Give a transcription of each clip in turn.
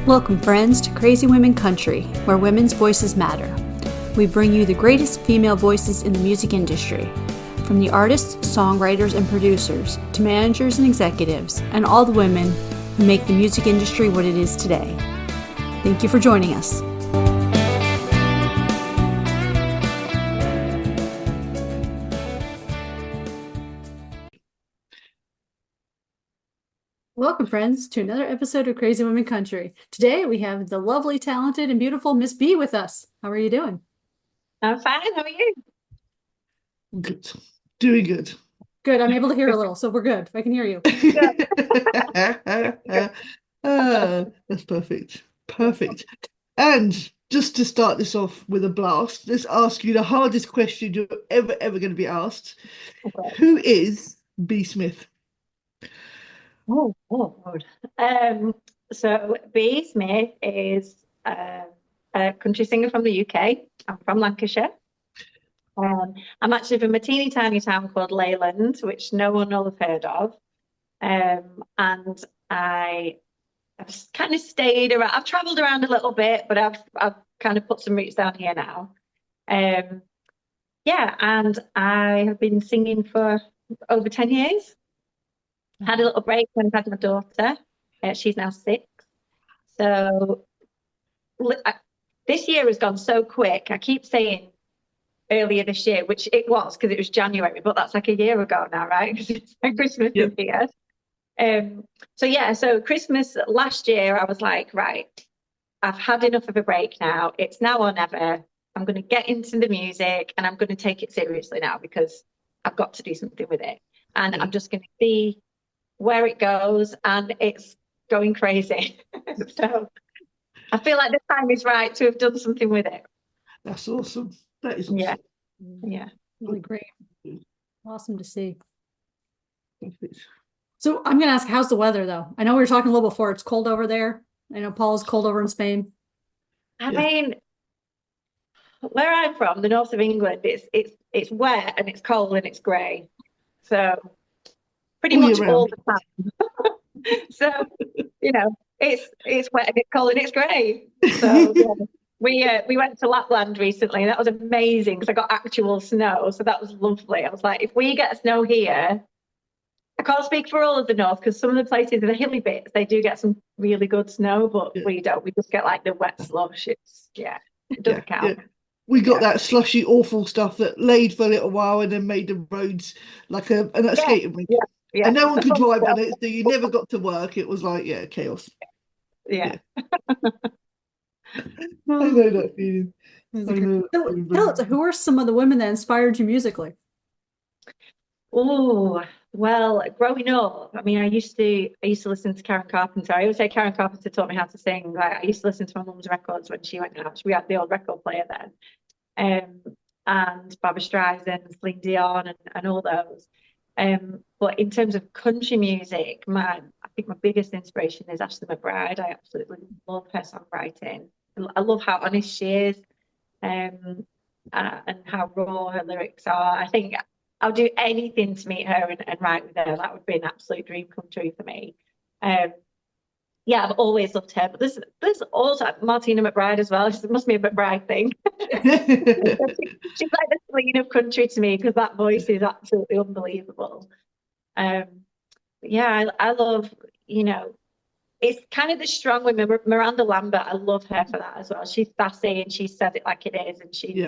Welcome, friends, to Crazy Women Country, where women's voices matter. We bring you the greatest female voices in the music industry, from the artists, songwriters, and producers, to managers and executives, and all the women who make the music industry what it is today. Thank you for joining us. Welcome, friends, to another episode of Crazy Women Country. Today we have the lovely, talented, and beautiful Miss B with us. How are you doing? I'm fine. How are you? Good. Doing good. Good. I'm able to hear a little, so we're good. I can hear you. That's perfect. Perfect. And just to start this off with a blast, let's ask you the hardest question you're ever going to be asked. Okay. Who is B. Smith? Oh, Lord. So B. Smith is a country singer from the UK. I'm from Lancashire. I'm actually from a teeny tiny town called Leyland, which no one will have heard of. And I've kind of stayed around. I've travelled around a little bit, but I've kind of put some roots down here now. Yeah, and I have been singing for over 10 years. Had a little break when I had my daughter. She's now 6. So this year has gone so quick. I keep saying earlier this year, which it was because it was January, but that's like a year ago now, right? Because Christmas is here. So Christmas last year, I was like, right, I've had enough of a break now. It's now or never. I'm going to get into the music and I'm going to take it seriously now because I've got to do something with it. And I'm just going to see where it goes, and it's going crazy. So I feel like the time is right to have done something with it. That's awesome. That is awesome. Yeah. Really great. Awesome to see. Perfect. So I'm going to ask, how's the weather, though? I know we were talking a little before. It's cold over there. I know Paul's cold over in Spain. I mean, where I'm from, the north of England, it's wet and it's cold and it's grey. So pretty much all the time. So, it's wet and it's cold and it's grey. So we went to Lapland recently and that was amazing because I got actual snow. So that was lovely. I was like, if we get snow here, I can't speak for all of the north because some of the places in the hilly bits, they do get some really good snow, but we don't. We just get like the wet slush. It doesn't count. Yeah. We got that slushy, awful stuff that laid for a little while and then made the roads like a skating rink. Yeah. And no one could drive on it, so you never got to work. It was like, chaos. Yeah. I know that feeling. So, who are some of the women that inspired you musically? Oh, well, growing up, I mean, I used to listen to Karen Carpenter. I always say Karen Carpenter taught me how to sing. Like, I used to listen to my mum's records when she went out. We had the old record player then. And Barbra Streisand, Celine Dion, and all those. But in terms of country music, I think my biggest inspiration is Ashley McBryde. I absolutely love her songwriting. I love how honest she is, and how raw her lyrics are. I think I'll do anything to meet her and write with her. That would be an absolute dream come true for me. I've always loved her. But there's also Martina McBride as well. It must be a McBride thing. She's like the Celine of country to me because that voice is absolutely unbelievable. I love, it's kind of the strong women. Miranda Lambert, I love her for that as well. She's sassy and she says it like it is, and she's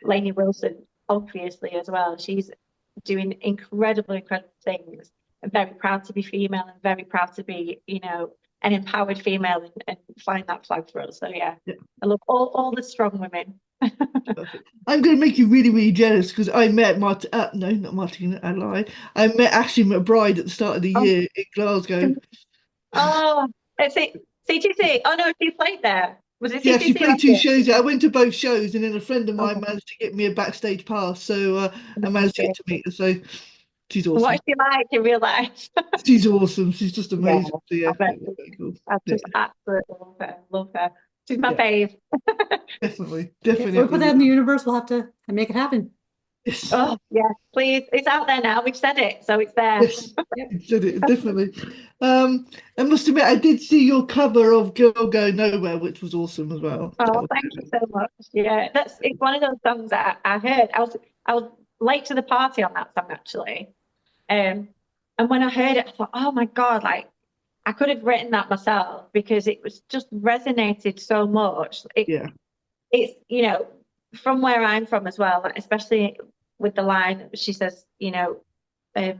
Lainey Wilson, obviously, as well. She's doing incredible things. I'm very proud to be female and very proud to be, an empowered female and flying that flag for us. So I love all the strong women. I'm going to make you really, really jealous because I met not Martina, I lie. I met Ashley McBryde at the start of the year in Glasgow. Oh, CTC. Oh no, she played there. Was it CTC? Yeah, she played 2 shows there. I went to both shows, and then a friend of mine managed to get me a backstage pass, so I managed to get to meet her. So she's awesome. What is she like in real life? She's awesome. She's just amazing. I just absolutely love her. She's my fave. Definitely. If we put that in the universe, we'll have to make it happen. Yes. Oh, yeah, please. It's out there now. We've said it, so it's there. Yes, you said it, definitely. I must admit, I did see your cover of Girl Go Nowhere, which was awesome as well. Oh, thank you so much. Yeah, it's one of those songs that I heard. I was late to the party on that song actually. And when I heard it, I thought, oh my God, like I could have written that myself because it was just resonated so much. Yeah, It's, from where I'm from as well, like, especially with the line she says, um,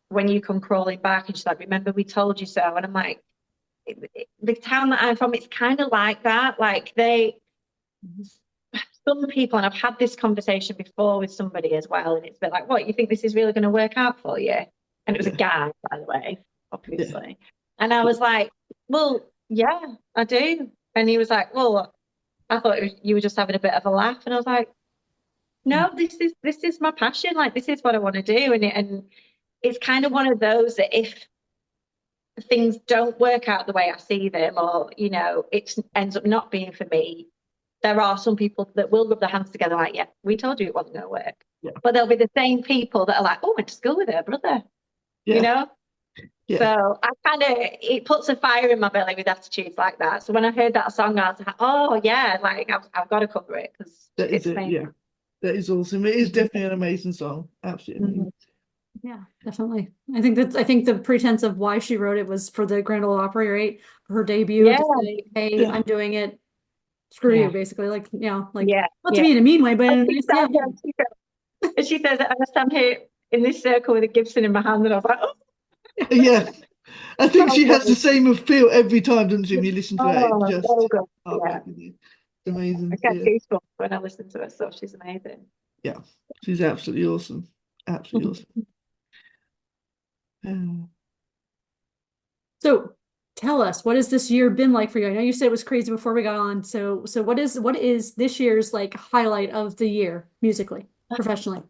when you come crawling back, and she's like, remember we told you so. And I'm like, the town that I'm from, it's kind of like that. Like some people, and I've had this conversation before with somebody as well, and it's been like, what, you think this is really going to work out for you? And it was a yeah, guy, by the way, yeah. obviously. And I was like, well, yeah, I do. And he was like, well, I thought you were just having a bit of a laugh. And I was like, no, this is my passion. Like this is what I want to do. And it's kind of one of those that if things don't work out the way I see them, or it ends up not being for me, there are some people that will rub their hands together like, yeah, we told you it wasn't going to work. Yeah. But there'll be the same people that are like, oh, I went to school with her brother, you Yeah, know? yeah, So it puts a fire in my belly with attitudes like that. So when I heard that song, I was like, oh yeah, like I've got to cover it because that is it's it. amazing. Yeah, that is awesome. It is definitely an amazing song. Absolutely amazing. Yeah, definitely. I think the pretense of why she wrote it was for the Grand Ole Opry, right? For her debut Yeah, to say, hey, Yeah, I'm doing it. Screw you, yeah, basically. Like, like yeah, not to yeah. me in a mean way, but in a She nice, yeah, yeah. she says, I stand here in this circle with a Gibson in my hand, and I was like, oh, yeah. I think so she has the good. same feel every time, doesn't she? When you listen to it, it Oh, so just good. Yeah, heartbreaking. It's I amazing. get Yeah, goosebumps when I listen to her stuff. She's amazing. yeah. She's absolutely awesome. Absolutely awesome. Um, So tell us, what has this year been like for you? I know you said it was crazy before we got on. So what is this year's like highlight of the year musically, professionally?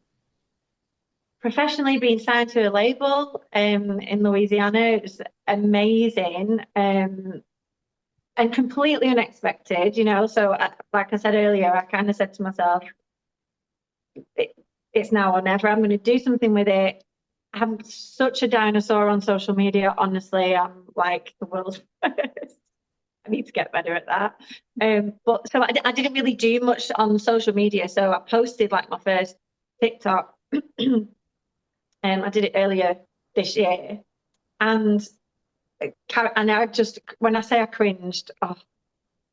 Professionally being signed to a label in Louisiana, it was amazing and completely unexpected, So, like I said earlier, I kind of said to myself, it's now or never. I'm going to do something with it. I'm such a dinosaur on social media. Honestly, I'm like the world's worst. I need to get better at that. But so I didn't really do much on social media. So I posted like my first TikTok. I did it earlier this year, and I just, when I say I cringed,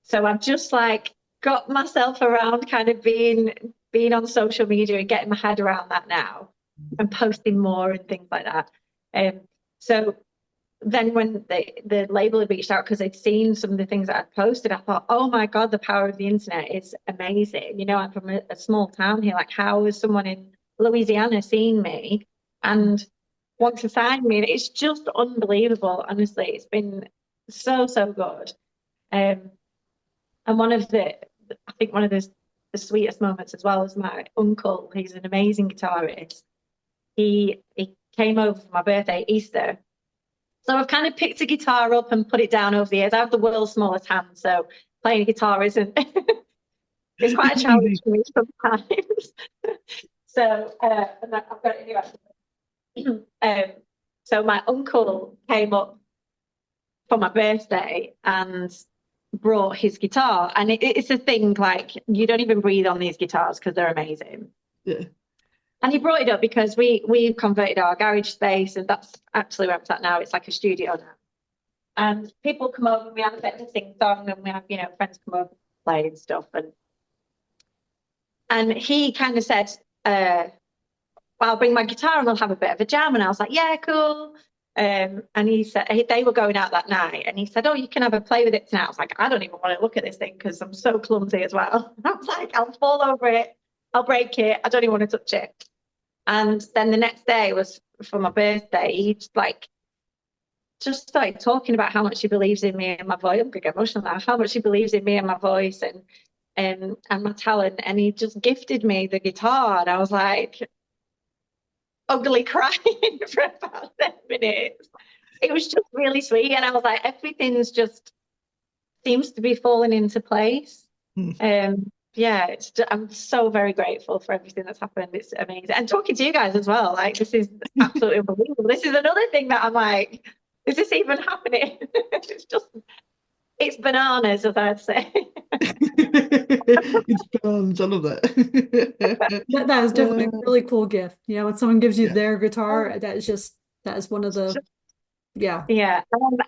so I've just like got myself around kind of being on social media and getting my head around that now, and posting more and things like that. So then when the label had reached out because they'd seen some of the things that I'd posted, I thought, oh my God, the power of the internet is amazing. I'm from a small town here. Like, how is someone in Louisiana seeing me and wants to sign me? And it's just unbelievable. Honestly, it's been so, so good. And I think one of the sweetest moments as well is my uncle. He's an amazing guitarist. He came over for my birthday, Easter. So I've kind of picked a guitar up and put it down over the years. I have the world's smallest hand, so playing a guitar isn't it's quite a it's challenge easy. for me sometimes. So and I've got it here actually. So my uncle came up for my birthday and brought his guitar, and it's a thing, like you don't even breathe on these guitars because they're amazing. Yeah, And he brought it up because we've converted our garage space, and that's actually where I'm at now. It's like a studio now. And people come over and we have a bit of a sing song, and we have, friends come over and play and stuff. And he kind of said, well, I'll bring my guitar and we'll have a bit of a jam. And I was like, yeah, cool. And he said they were going out that night, and he said, oh, you can have a play with it tonight. I was like, I don't even want to look at this thing because I'm so clumsy as well. I was like, I'll fall over it, I'll break it, I don't even want to touch it. And then the next day was for my birthday. He just started talking about how much he believes in me and my voice. I'm gonna get emotional now. How much he believes in me and my voice and my talent. And he just gifted me the guitar. And I was like ugly crying for about 10 minutes. It was just really sweet. And I was like, everything's just seems to be falling into place. Mm. I'm so very grateful for everything that's happened. It's amazing. And talking to you guys as well. Like, this is absolutely unbelievable. This is another thing that I'm like, is this even happening? It's bananas, as I'd say. It's bananas, I love that. That is definitely a really cool gift. When someone gives you Yeah. their guitar, that is one of the, yeah. Yeah,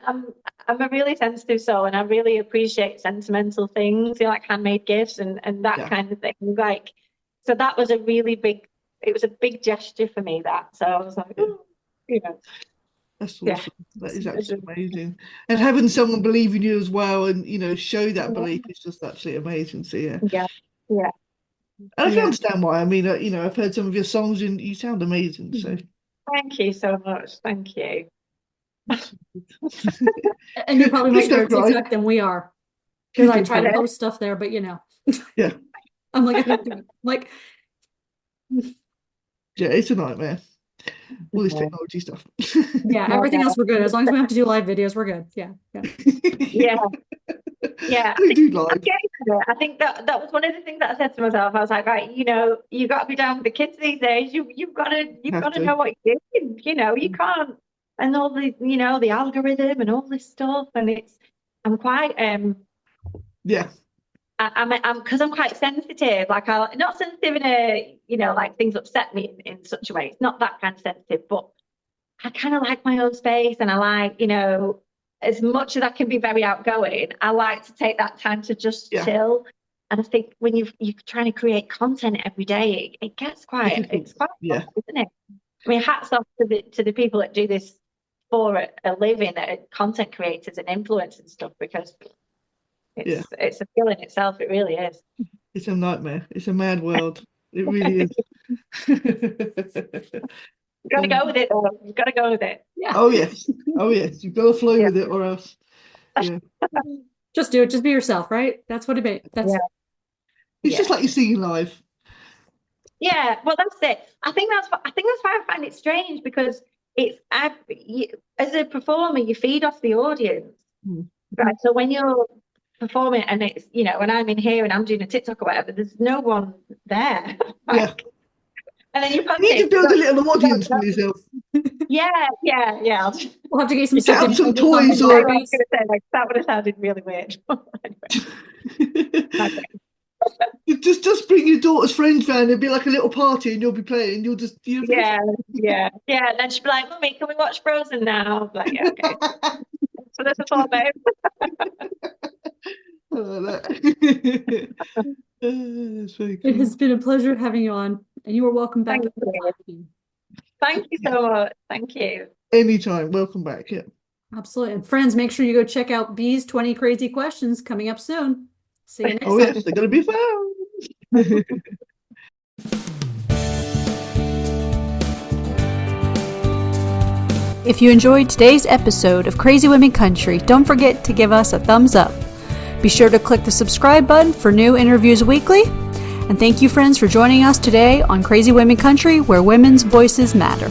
I'm a really sensitive soul, and I really appreciate sentimental things, like handmade gifts and that kind of thing. Like, so that was it was a big gesture for me, that. So I was like, That's awesome. That is absolutely amazing. And having someone believe in you as well, and show that belief is just absolutely amazing. So yeah. And I can understand why. I mean, I've heard some of your songs and you sound amazing. So thank you so much. Thank you. And you're probably much better TikTok than we are, because I try to post stuff there, but yeah, I'm like, I don't do it. Like, yeah, it's a nightmare. All this technology stuff. Everything else we're good. As long as we have to do live videos, we're good. Yeah. I think that was one of the things that I said to myself. I was like, right, you got to be down with the kids these days. You've got to know what you're doing. You can't, and all the the algorithm and all this stuff. And I'm quite I'm because I'm quite sensitive. Like, I'm not sensitive in a like things upset me in such a way. It's not that kind of sensitive, but I kind of like my own space, and I like as much as I can be very outgoing, I like to take that time to just chill. And I think when you're trying to create content every day, it gets quite tough, isn't it? I mean, hats off to the people that do this for a living, that are content creators and influencers and stuff, because it's a skill in itself. It really is. It's a nightmare. It's a mad world. It really is. You've got to go with it, though. You've got to go with it. Yeah. Oh yes. You've got to flow with it, or else. Yeah. Just do it. Just be yourself, right? That's what it means. It's just like you're singing live. Yeah, well, that's it. I think that's why I find it strange, because as a performer, you feed off the audience, right? So when you're performing and it's when I'm in here and I'm doing a TikTok or whatever, there's no one there. And then you need to build a little audience for yourself. Yeah. We'll have to get some stuff. Some toys, or I was going to say, like, that would have sounded really weird. Just bring your daughter's friends round. It'd be like a little party, and you'll be playing. You'll just yeah. And then she'd be like, "Mummy, can we watch Frozen now?" I'm like, yeah, okay. So there's a thought, babe. I like that. That's very cool. It has been a pleasure having you on, and you are welcome back. Thank you so much. Thank you. Anytime. Welcome back. Yeah. Absolutely. And friends, make sure you go check out Bee's 20 Crazy Questions coming up soon. See you next time. Yes, they're going to be fun. If you enjoyed today's episode of Crazy Women Country, don't forget to give us a thumbs up. Be sure to click the subscribe button for new interviews weekly. And thank you, friends, for joining us today on Crazy Women Country, where women's voices matter.